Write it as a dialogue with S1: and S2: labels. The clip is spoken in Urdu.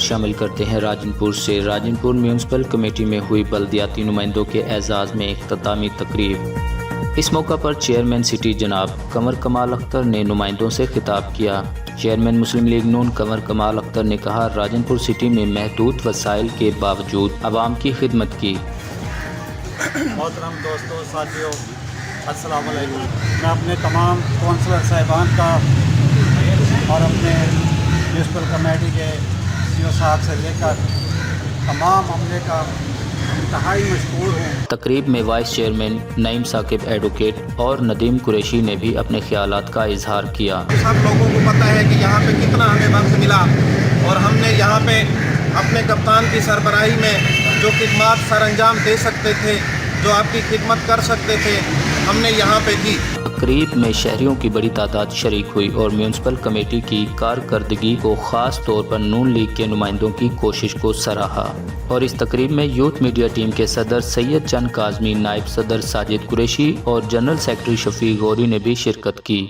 S1: شامل کرتے ہیں راجن پور سے۔ راجن پور میونسپل کمیٹی میں ہوئی بلدیاتی نمائندوں کے اعزاز میں اختتامی تقریب۔ اس موقع پر چیئرمین سٹی جناب قمر کمال اختر نے نمائندوں سے خطاب کیا۔ چیئرمین مسلم لیگ نون قمر کمال اختر نے کہا، راجن پور سٹی میں محدود وسائل کے باوجود عوام کی خدمت کی۔
S2: محترم دوستو، ساتھیو، السلام علیکم۔ میں اپنے تمام کونسلر صاحبان کا اور اپنے میونسپل کمیٹی کے سی او صاحب سے لے کر تمام عملے کا انتہائی مشکور ہوں۔
S1: تقریب میں وائس چیئرمین نعیم ثاقب ایڈوکیٹ اور ندیم قریشی نے بھی اپنے خیالات کا اظہار کیا۔
S3: سب لوگوں کو پتہ ہے کہ یہاں پہ کتنا ہمیں وقت ملا اور ہم نے یہاں پہ اپنے کپتان کی سربراہی میں جو خدمات سر انجام دے سکتے تھے، جو آپ کی خدمت کر سکتے تھے، ہم نے یہاں پہ کی۔
S1: تقریب میں شہریوں کی بڑی تعداد شریک ہوئی اور میونسپل کمیٹی کی کارکردگی کو خاص طور پر نون لیگ کے نمائندوں کی کوشش کو سراہا۔ اور اس تقریب میں یوتھ میڈیا ٹیم کے صدر سید چند کاظمی، نائب صدر ساجد قریشی اور جنرل سیکرٹری شفیق غوری نے بھی شرکت کی۔